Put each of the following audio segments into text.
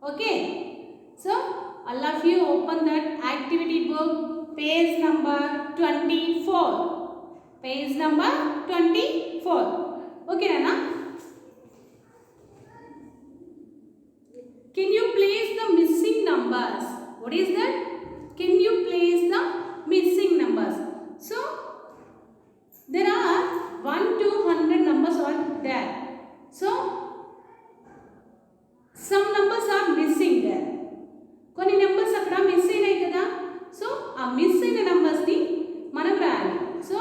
Okay. So all of you open that activity book, page number 24. Page number 24. Okay, Nana? Can you place the missing numbers? What is that? Can you place the missing numbers? So there are 1 to 100 numbers are there. So some numbers are missing there. కొన్ని numbers అక్కడ miss అయినాయి కదా. So ఆ miss అయిన నెంబర్స్ని మనం రాయాలి. So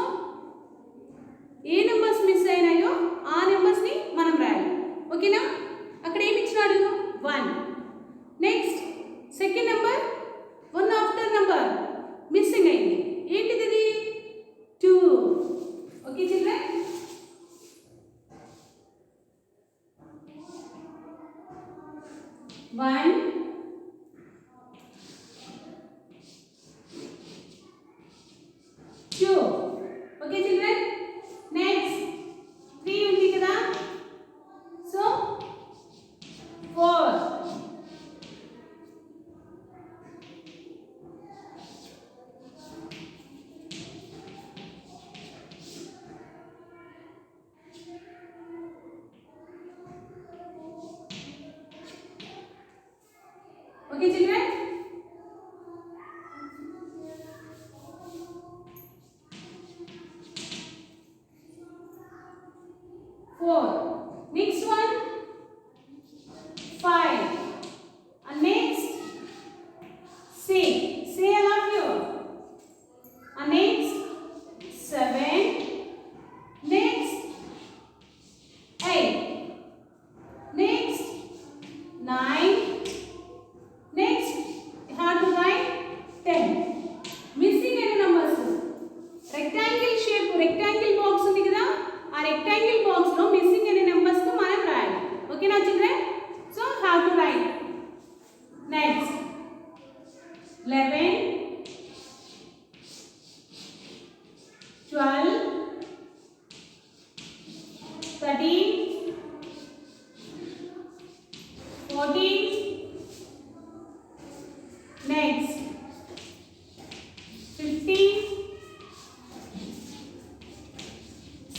ఏ numbers miss అయినాయో ఆ నెంబర్స్ని మనం రాయాలి. ఓకేనా? అక్కడ ఏమి ఇచ్చినాడు? 1. Next second number 1 after number missing అయింది. ఏంటిది అది? 2. Okay children? 1 2. Okay children, next 3 undi kada. So 4. Okay children, 4. Next one 5. And next 6. Say all of you. And next 7. Next 8. Next 9. Next you have to write 10. Missing any numbers? Rectangle shape, rectangle box ఉంది కదా. ఆ rectangle box లో missing any numbers ను మనం రాయాలి. Okay నా children? So have to write. Next 11, 12, 13, 14. Next 15,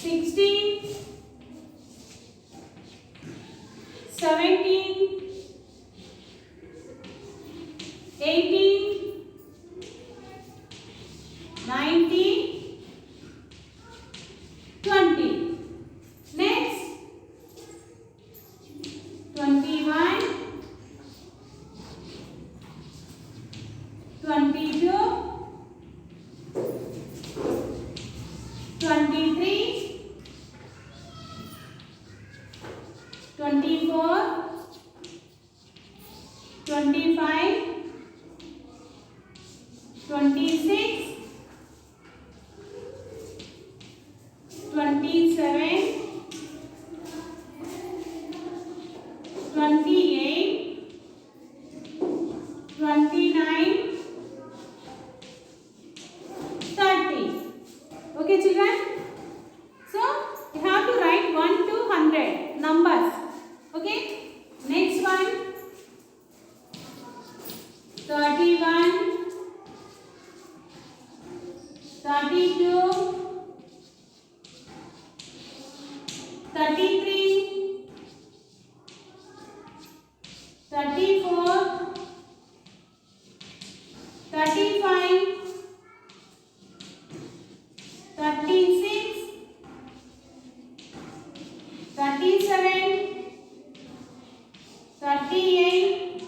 16, 17, 18, 19, 20. Next 21, 22, 23, 24, 25, 26, 27, 28, 29, 30. Okay children? So you have to write 1 to 100 numbers. Okay? Next one 31, 32, 33, 34, 35, 36, 37, 38,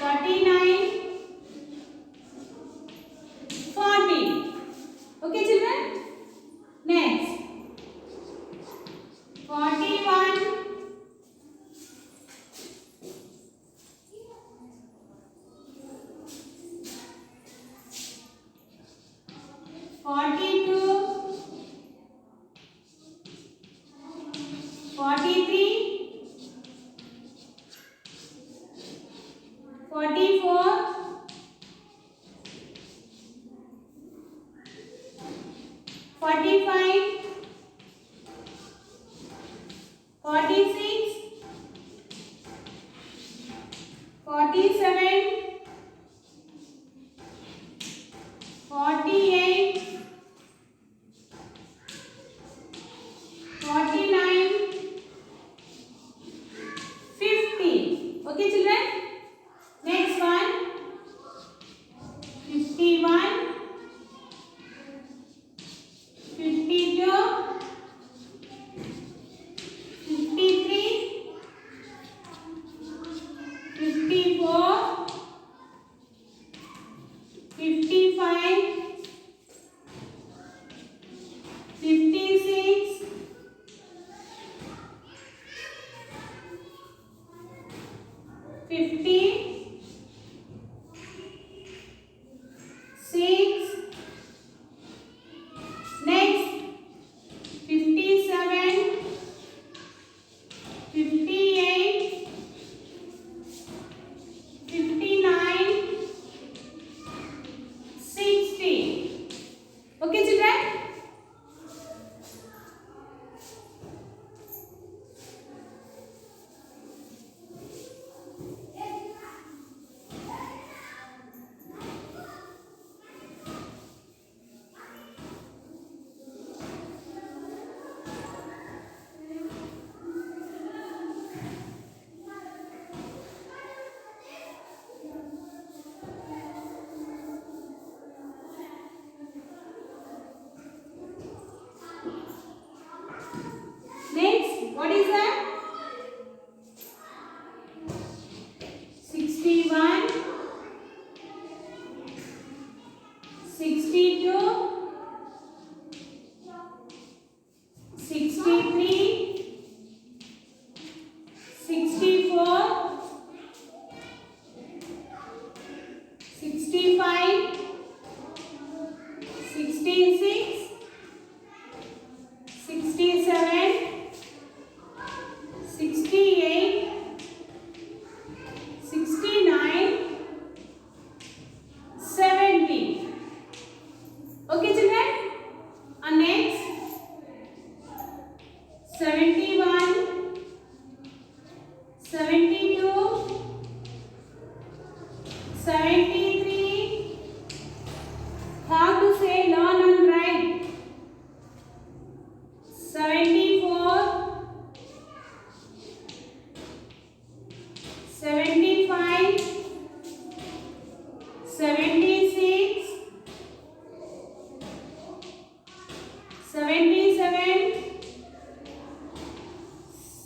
39, 40. Okay children? Next 41, 42, 43, 44, 45, 46, 47, 48, 49, 50. Okay, children. Next one, 51, 52, 53, 54, 55, 56, 50, 6. Next, 57, 58, 59, 60. Okay, children? Next, what is that? 61, 62, 63, 64, 65, 66, 67, 68, 69, 70. Okay, children? And next, 71, 72, 73. How to say learn and write? 74, 75, 76, 77,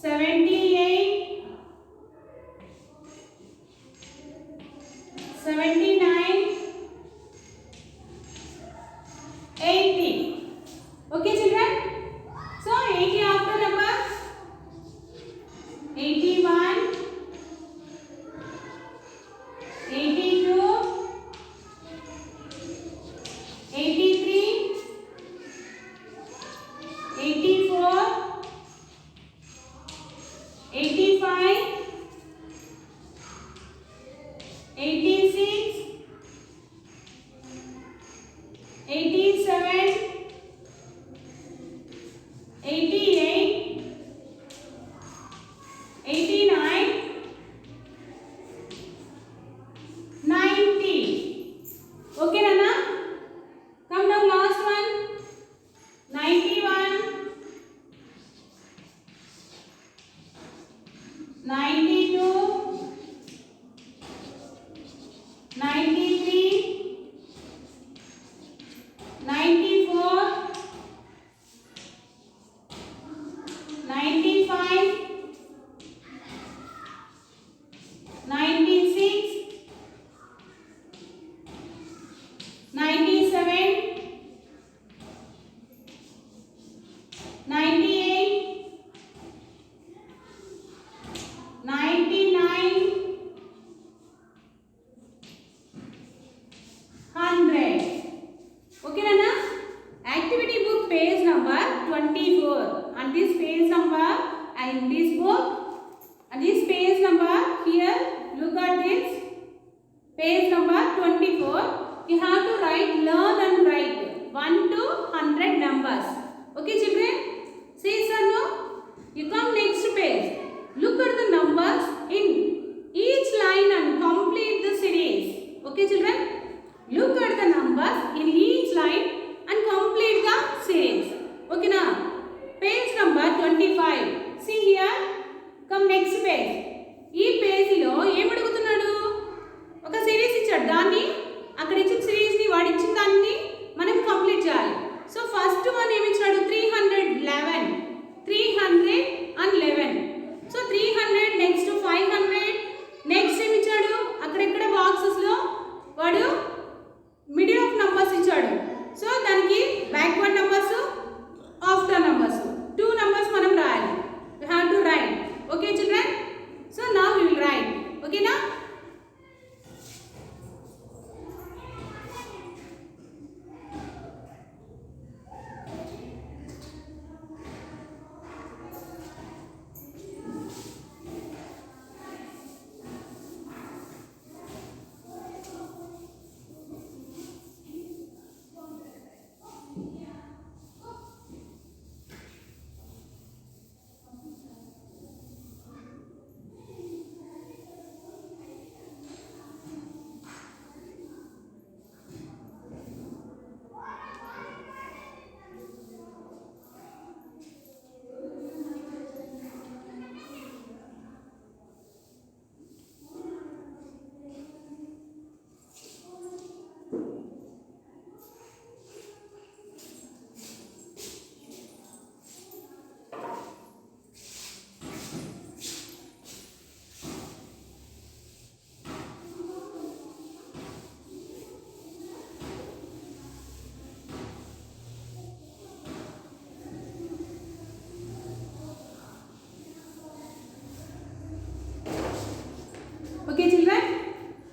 78, 79, 80. Okay, children? So 80 after numbers. 81, 82, 83, 84, 85, 86, 87, 88, 89, 90. Okay, Nana? Come down, last one. 91, 92, 93, 94, 95, 96, 97, 98, 99,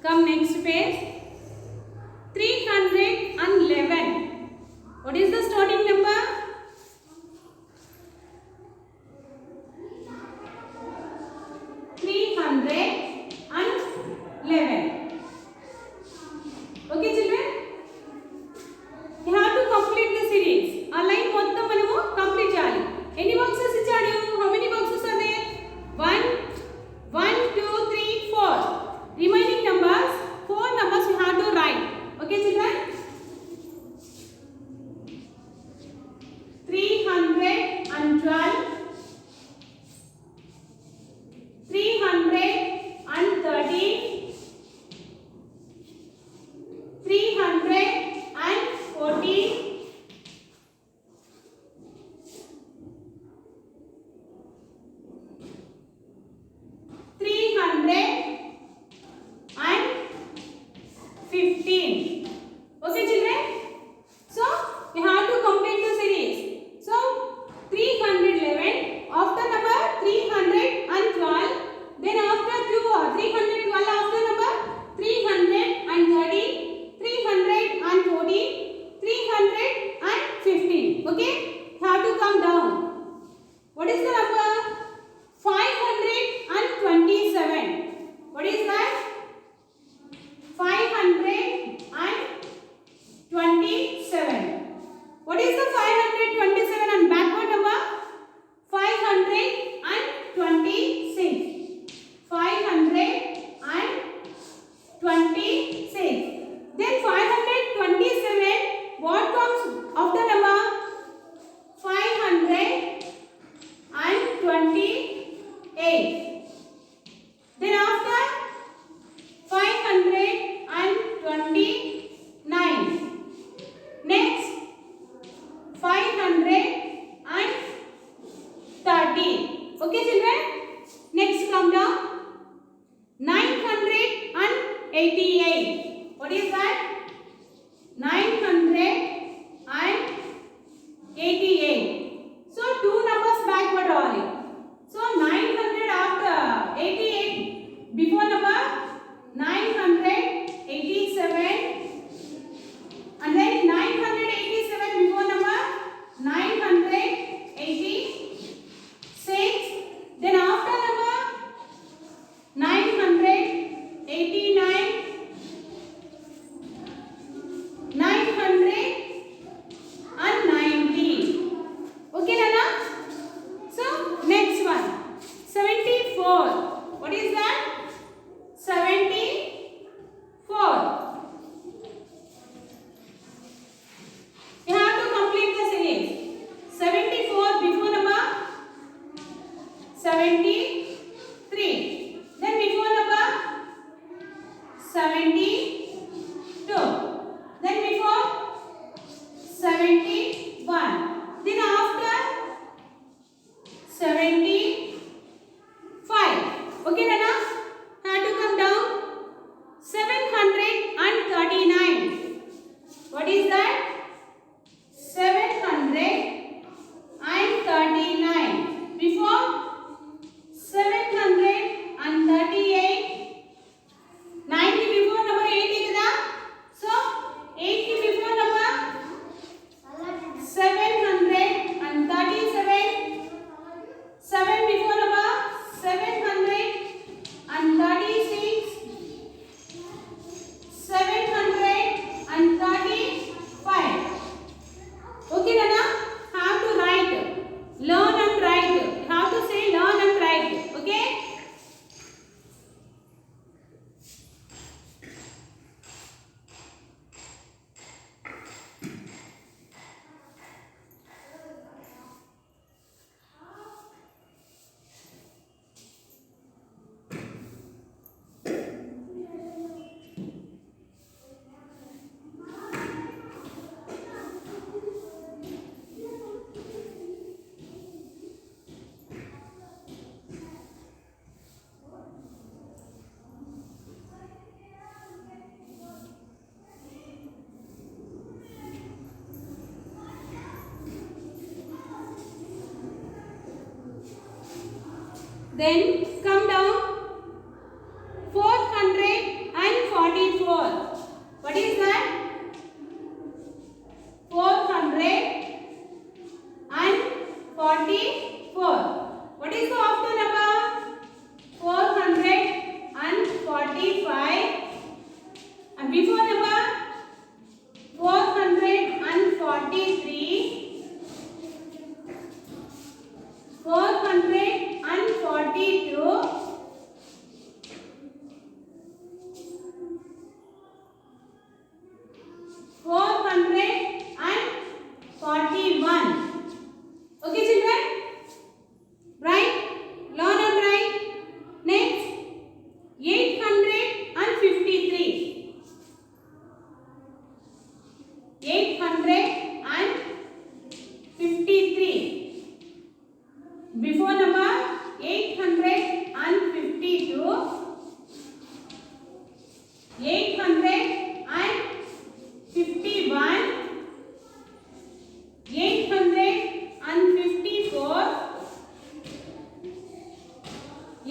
Come next page. 311. What is the starting number? 311. Okay children? You have to complete the series. A line మొత్తం మనము complete చేయాలి. ఎన్ని boxes ఇచ్చాడు? How many boxes are there? 1, 2, 3, 4. Remaining numbers, 4 numbers you have to write. Okay children? 312, 313, 314, 315. Okay children? So you have to complete the series. So 311 after number 312, then after 312 after number 313, 314, 315. Okay? You have to come down. What is the number? 527. What is that? 527. What is the 527 and backward number? 526. 526. Then 527. What comes after number? 528. Then after 529. Next 530. Okay children? Next come down. 988. What is that? 988. So two numbers backward only. So 900 after 88. Before number 987. And then 987 before number 986. Then after number 989, 990. Okay Nana? So next one, 74. What is that? 74. You have to complete the series. 74 before number 73. Then before number 72. Then before 71. Then after 75. Okay Nana? Have to come down. 739. What is that? 739. Before 738. 90 before number 80 kada? So 80 before number 737. 7 before number 736. 735. Okay Nana? Have to write. Learn and write. Have to say learn and write. Okay? Then come down 440.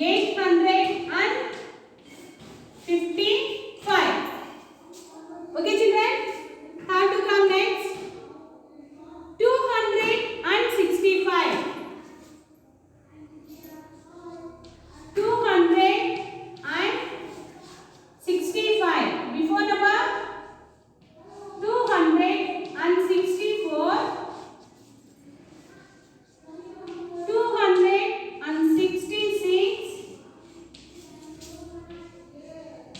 855. Okay children, how to come next? 265. 265. Before number 264. 266.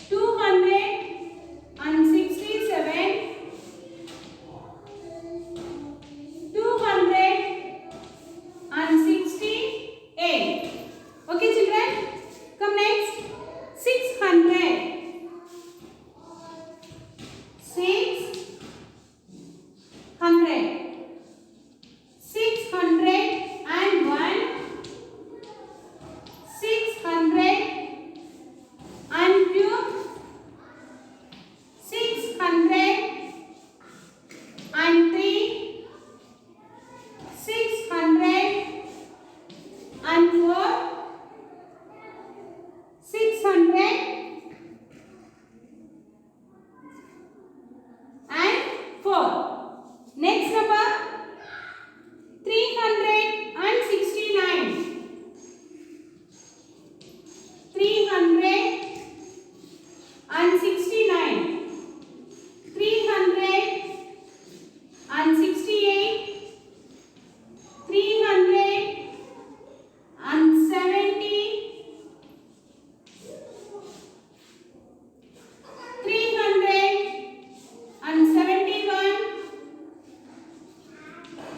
267. 268. Okay children, come next. 600. 600. 601. 602. 603. 604. 604. Next number 369. 369. 368. 370. 371.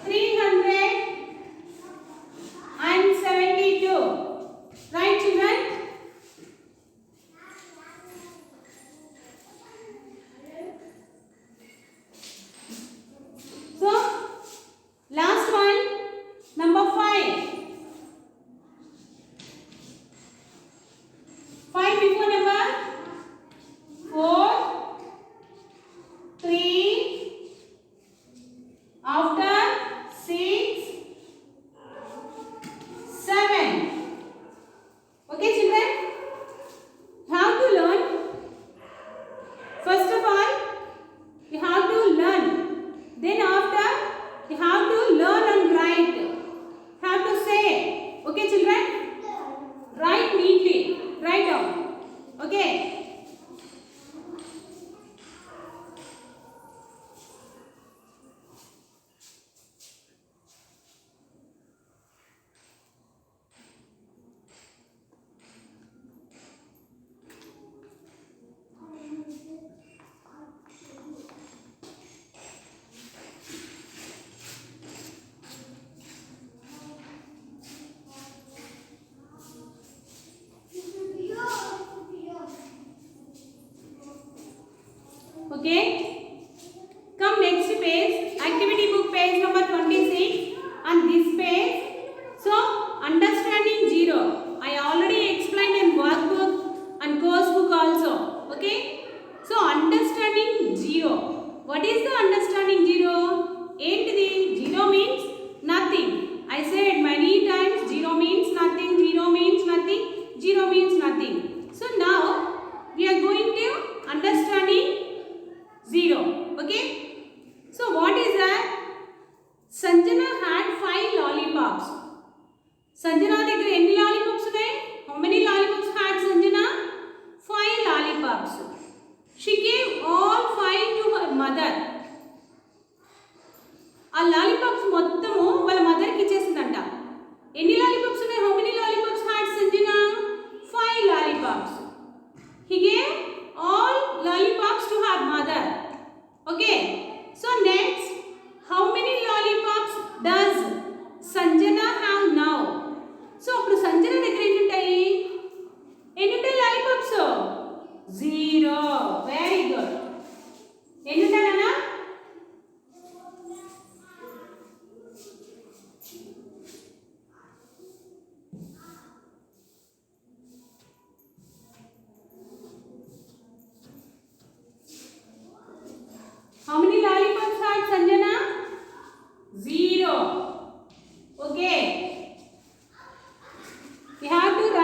372. Right children? So last one, number 5. 5 before number 4, 3, after 6, 7. Okay children, how to learn? First of all, you have to learn. Then after, you have to learn and write. Have to say. Okay children, write neatly. Write down. Okay. Okay. Come next page. Activity book page number 26. On this page. So understanding zero. I already explained in workbook and course book also. Okay. So understanding zero. What is the understanding zero? Entity. Zero means nothing. I said many times zero means nothing. Zero means nothing. Zero means nothing. So now we are going to understanding zero. Okay. So what is that? Sanjana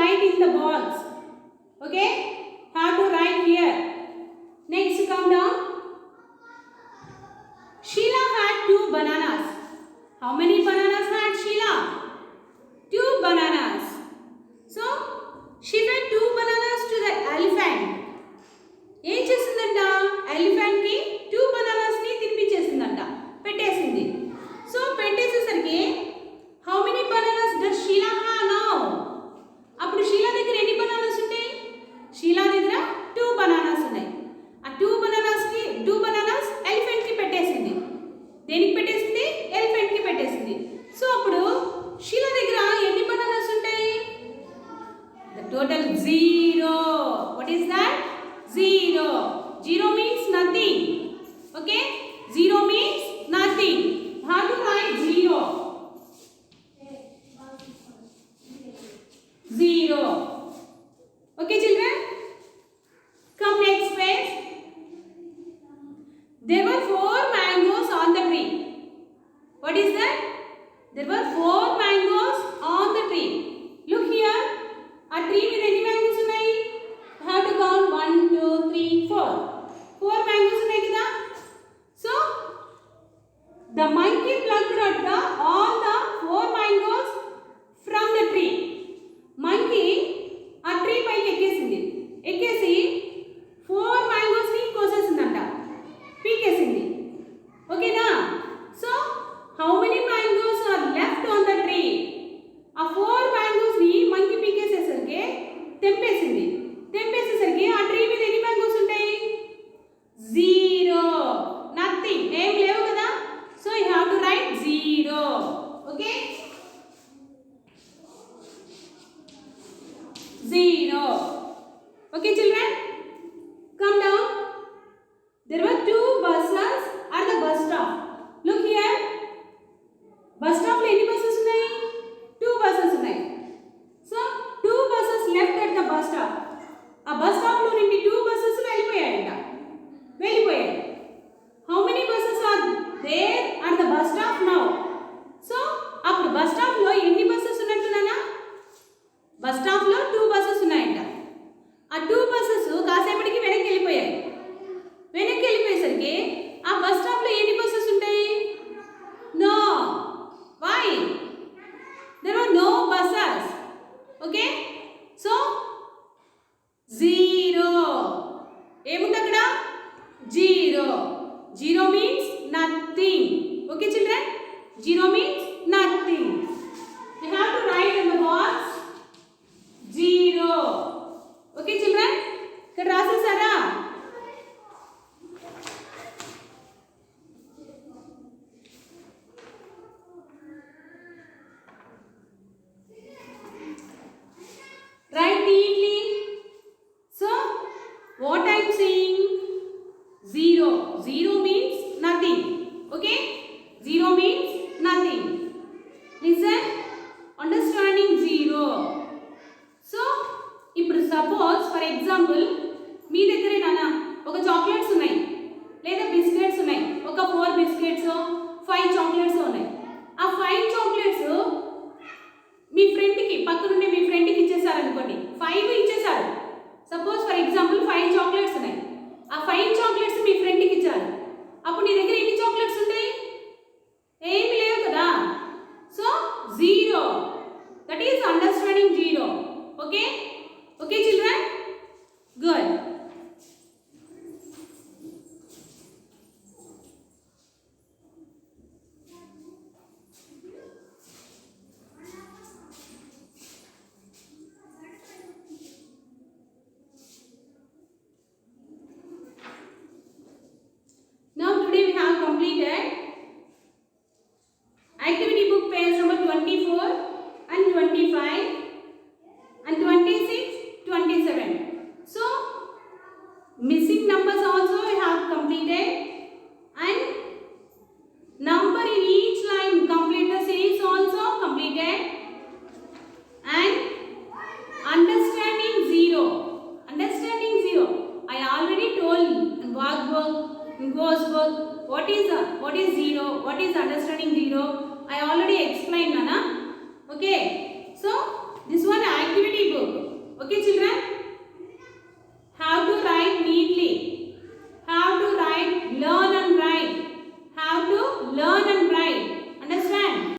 write in the box. Okay, have to write here. Next, come down. Sheila had 2 bananas. How many bananas had Sheila? 2 bananas. So she fed 2 bananas to the elephant. ఏం చేసిందంట? Elephant కి 2 bananas ని తినిపించేసిందంట, పెట్టేసింది. So పెట్టేసేసరికి how many bananas does Sheila have now? అప్పుడు షీలా దగ్గర ఎన్ని బనానాస్ ఉంటాయి? షీలా దగ్గర 2 బనానాస్ ఉన్నాయి. ఆ 2 బనానాస్ ఎలిఫెంట్ కి పెట్టేసింది. దేనికి పెట్టేసింది? ఎలిఫెంట్ కి పెట్టేసింది. సో అప్పుడు షీలా దగ్గర ఎన్ని బనానాస్ ఉంటాయి? The total 0. What is that? 0. 0 means nothing. Okay? 0 means nothing. How to write 0? 0. Okay, children? Come next page. There were 4 mangoes on the tree. What is that? There were 4 mangoes on the tree. Look here. A tree with any mangoes ఉన్నాయి? Have to count 1, 2, 3, 4. 4 mangoes ఉన్నాయి కదా? So the monkey plucked out all the 4 mangoes from the tree. Monkey ఆ tree పైకి ఎక్కేసి 4 mangoes ని కోసేసిందంట, పీకేసింది. ఓకేనా? So how many mangoes are left on the tree? ఆ 4 mangoes ని మంకీ పీకేసేసరికి తెంపేసేసరికి ఆ ట్రీ మీద ఎన్ని mangoes ఉంటాయి? 0. నథింగ్, ఏం లేవు కదా. So you have to right 0. Okay, 0. Okay, children, come down. There were 2 buses at the bus stop. Look here. Bus stop లో ఎన్ని buses ఉన్నాయి? 2 buses ఉన్నాయి. So 2 buses left at the bus stop. ఆ bus stop లో నుండి 2 buses వెళ్ళిపోయాయి. How many buses are there at the bus stop now? So అప్పుడు bus stop లో ఎన్ని buses ఉన్నట్టున్నానా? bus stop లో 2 buses ఉన్నాయంట. ఆ 2 buses కాసేపటికి వెనక్కి వెళ్ళిపోయేసరికి ఆ bus stop లో ఎన్ని buses ఉంటాయి? No. Why? There were no buses. Okay? So 0. ఏముంది అక్కడ? 0. 0 means nothing. Okay, children? 0 means nothing. We have to write in the box 0. Okay, children? ఇక్కడ రాసేసారా? Write neatly. So what I am saying? 0. 0 means nothing. Okay? 0 means nothing. Listen. Understanding 0. So ఇప్పుడు suppose for example మీ దగ్గరే నాన్న ఒక chocolates ఉన్నాయి లేదా biscuits ఉన్నాయి. ఒక 4 biscuits 5 chocolates ఉన్నాయి. ఆ 5 చాక్లెట్స్ మీ ఫ్రెండ్కి పక్కనుండే మీ ఫ్రెండ్కి ఇచ్చేసారనుకోండి. 5 ఇచ్చేసారు. సపోజ్ ఫర్ ఎగ్జాంపుల్ 5 చాక్లెట్స్ ఉన్నాయి. ఆ 5 చాక్లెట్స్ మీ ఫ్రెండ్కి ఇచ్చారు. అప్పుడు నీ దగ్గర ఎన్ని చాక్లెట్స్ ఉంటాయి? ఏమి లేవు కదా. So 0. That is understanding 0. Okay? Okay, children? Good. Now today we have completed activity book page number 24 and 25 and 26, 27. So missing numbers also we have completed, and number in each line complete the series also completed, and understanding 0. Understanding 0. I already told in workbook, in course book, what is 0, what is understanding 0. I already explained, Nana. Okay. So This one activity book.